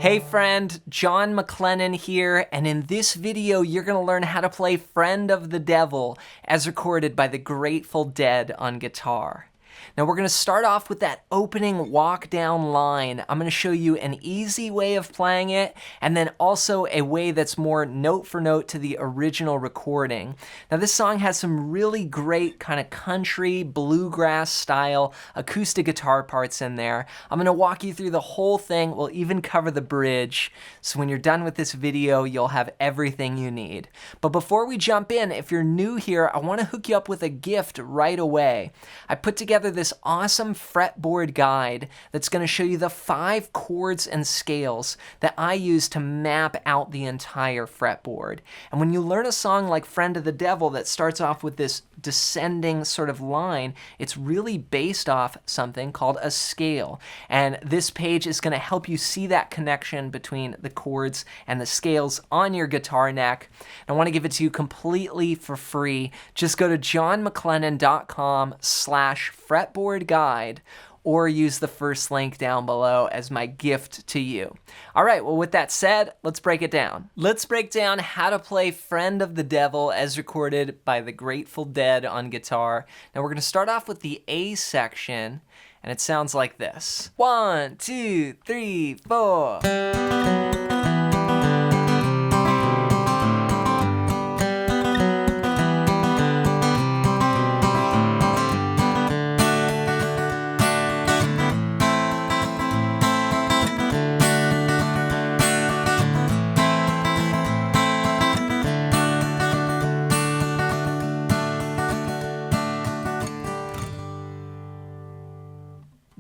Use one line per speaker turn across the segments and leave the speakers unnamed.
Hey friend, John MacLennan here, and in this video you're going to learn how to play Friend of the Devil as recorded by the Grateful Dead on guitar. Now we're going to start off with that opening walk down line. I'm going to show you an easy way of playing it, and then also a way that's more note for note to the original recording. Now this song has some really great kind of country, bluegrass style acoustic guitar parts in there. I'm going to walk you through the whole thing. We'll even cover the bridge. So when you're done with this video, you'll have everything you need. But before we jump in, if you're new here, I want to hook you up with a gift right away. I put together this awesome fretboard guide that's going to show you the 5 chords and scales that I use to map out the entire fretboard. And when you learn a song like Friend of the Devil that starts off with this descending sort of line, it's really based off something called a scale. And this page is going to help you see that connection between the chords and the scales on your guitar neck. And I want to give it to you completely for free. Just go to johnmaclennan.com/fretboard guide or use the first link down below as my gift to you. All right, well with that said, let's break it down. Let's break down how to play Friend of the Devil as recorded by the Grateful Dead on guitar. Now we're going to start off with the A section, and it sounds like this. 1, 2, 3, 4.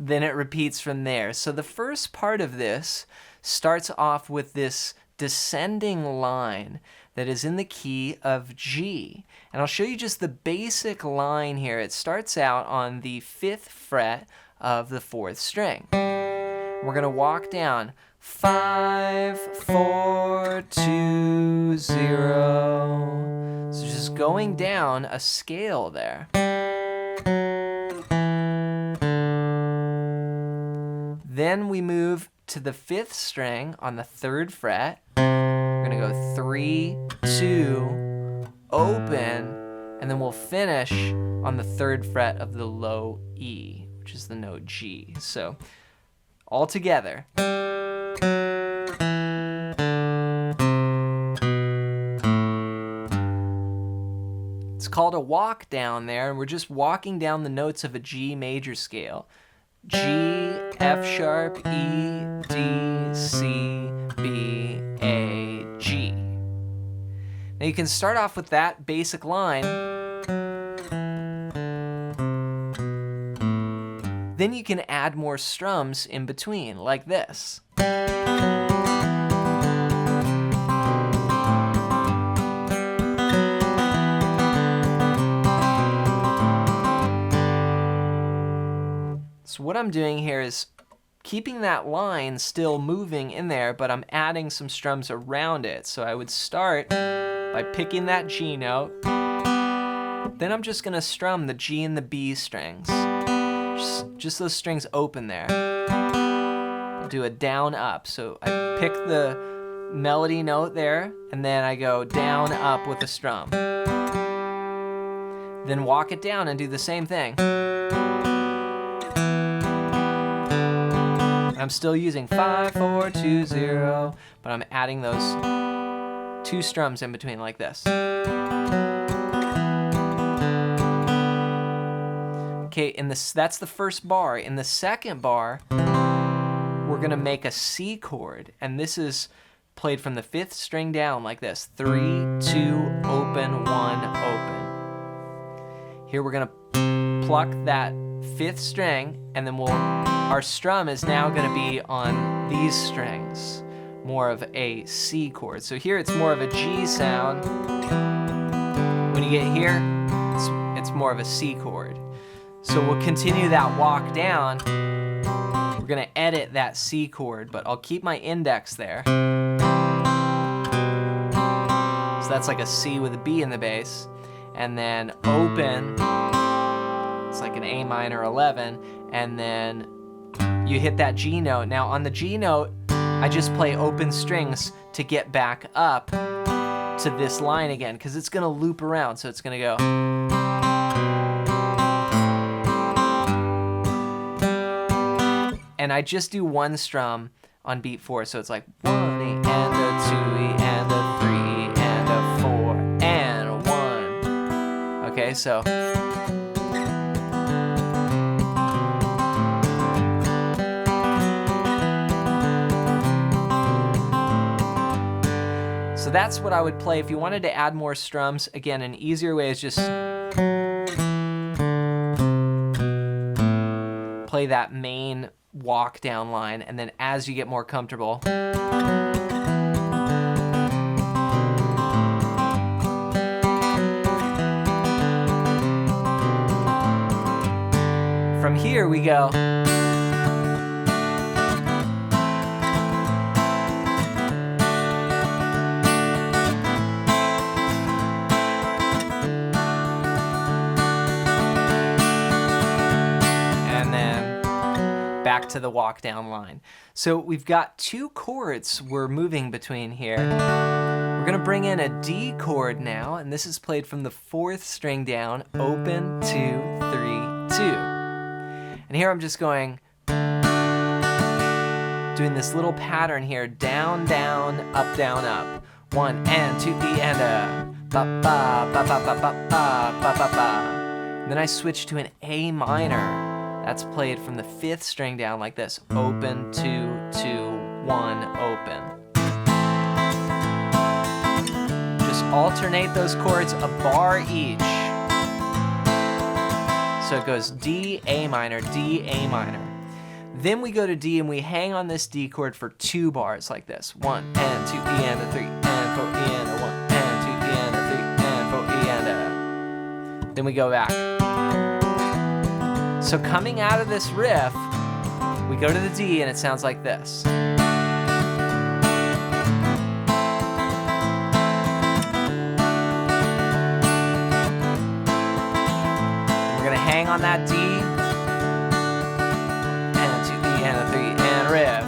Then it repeats from there. So the first part of this starts off with this descending line that is in the key of G. And I'll show you just the basic line here. It starts out on the 5th fret of the 4th string. We're going to walk down 5, 4, 2, 0. So just going down a scale there. Then we move to the 5th string on the 3rd fret. We're going to go 3, 2, open, and then we'll finish on the 3rd fret of the low E, which is the note G. So all together. It's called a walk down there, and we're just walking down the notes of a G major scale. G, F sharp, E, D, C, B, A, G. Now you can start off with that basic line. Then you can add more strums in between, like this. So what I'm doing here is keeping that line still moving in there, but I'm adding some strums around it. So I would start by picking that G note. Then I'm just going to strum the G and the B strings. Just those strings open there. I'll do a down up. So I pick the melody note there, and then I go down up with a strum. Then walk it down and do the same thing. I'm still using 5, 4, 2, 0, but I'm adding those 2 strums in between like this. Okay, that's the first bar. In the second bar, we're going to make a C chord, and this is played from the 5th string down like this. 3, 2, open, 1, open. Here we're going to pluck that 5th string, and then our strum is now going to be on these strings, more of a C chord. So here it's more of a G sound. When you get here, it's more of a C chord. So we'll continue that walk down. We're going to edit that C chord, but I'll keep my index there. So that's like a C with a B in the bass. And then open, it's like an A minor 11, and then you hit that G note. Now on the G note, I just play open strings to get back up to this line again, because it's gonna loop around, so it's gonna go. And I just do one strum on beat 4, so it's like 1 E and a 2 E and a 3 and a 4 and a 1. Okay, so. So that's what I would play. If you wanted to add more strums, again, an easier way is just play that main walk down line, and then as you get more comfortable, from here we go. Back to the walk down line. So we've got 2 chords we're moving between here. We're gonna bring in a D chord now, and this is played from the 4th string down, open, 2, 3, 2. And here I'm just going, doing this little pattern here, down, down, up, up. 1 and 2 E and a ba ba ba ba ba ba ba ba ba ba. Then I switch to an A minor. That's played from the 5th string down like this. Open, 2, 2, 1, open. Just alternate those chords a bar each. So it goes D, A minor, D, A minor. Then we go to D and we hang on this D chord for 2 bars like this. 1 and 2 E and a 3 and 4 E and a 1 and 2 E and a 3 and 4 E and a. Then we go back. So coming out of this riff, we go to the D and it sounds like this. We're gonna hang on that D, and 2 E and a 3 and riff.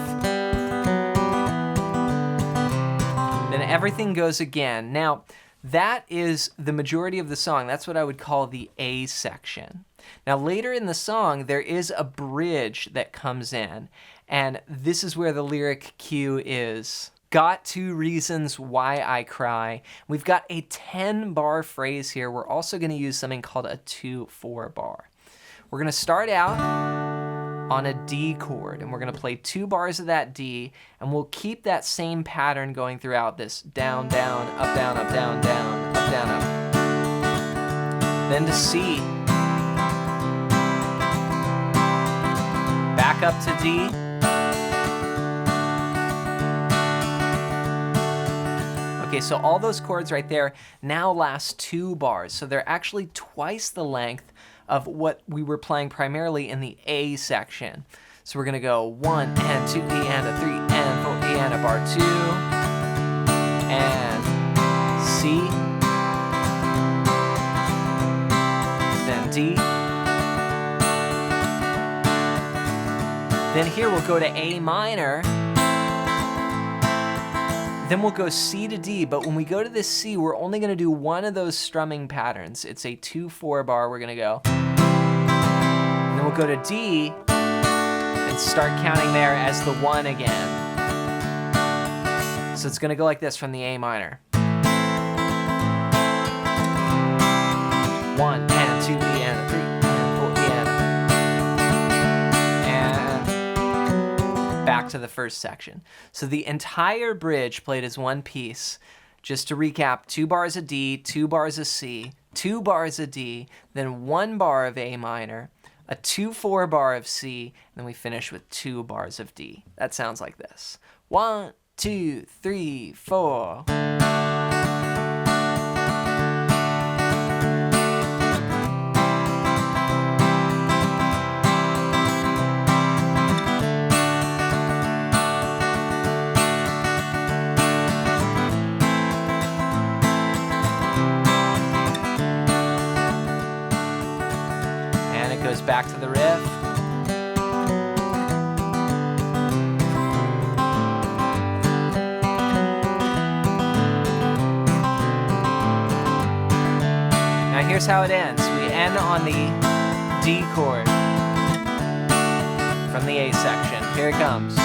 Then everything goes again. Now, that is the majority of the song. That's what I would call the A section. Now later in the song, there is a bridge that comes in, and this is where the lyric cue is. Got 2 reasons why I cry. We've got a 10-bar phrase here. We're also gonna use something called a 2/4 bar. We're gonna start out on a D chord, and we're gonna play 2 bars of that D, and we'll keep that same pattern going throughout this down, down, up, down, up, down, down, up, down, up. Then to C. Back up to D. Okay, so all those chords right there now last 2 bars. So they're actually twice the length of what we were playing primarily in the A section. So we're gonna go 1 and 2 E and a 3 and 4 E and a bar 2 and C, then D. Then here we'll go to A minor, then we'll go C to D, but when we go to this C, we're only gonna do one of those strumming patterns. It's a 2/4 bar we're gonna go. And then we'll go to D and start counting there as the 1 again. So it's gonna go like this from the A minor. 1 and 2 E and a 3 and 4 E and a. Back to the first section. So the entire bridge played as one piece. Just to recap, 2 bars of D, 2 bars of C, 2 bars of D, then 1 bar of A minor, a 2/4 bar of C, and then we finish with 2 bars of D. That sounds like this. 1, 2, 3, 4. Back to the riff. here's how it ends. We end on the D chord from the A section. Here it comes.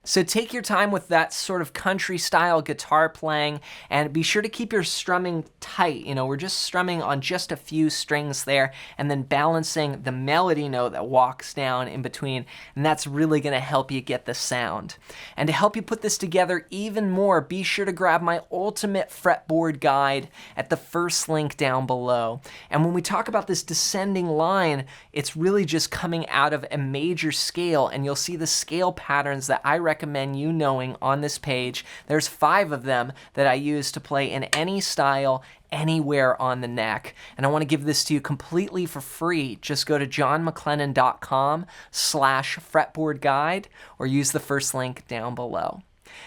So take your time with that sort of country style guitar playing, and be sure to keep your strumming tight. You know, we're just strumming on just a few strings there and then balancing the melody note that walks down in between, and that's really going to help you get the sound. And to help you put this together even more, be sure to grab my ultimate fretboard guide at the first link down below. And when we talk about this descending line, it's really just coming out of a major scale, and you'll see the scale patterns that I recommend you knowing on this page. There's 5 of them that I use to play in any style, anywhere on the neck. And I want to give this to you completely for free. Just go to johnmaclennan.com/fretboard guide or use the first link down below.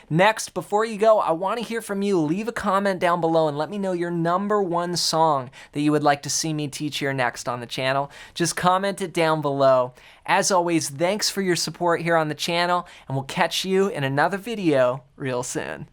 Next, before you go, I want to hear from you. Leave a comment down below and let me know your #1 song that you would like to see me teach here next on the channel. Just comment it down below. As always, thanks for your support here on the channel, and we'll catch you in another video real soon.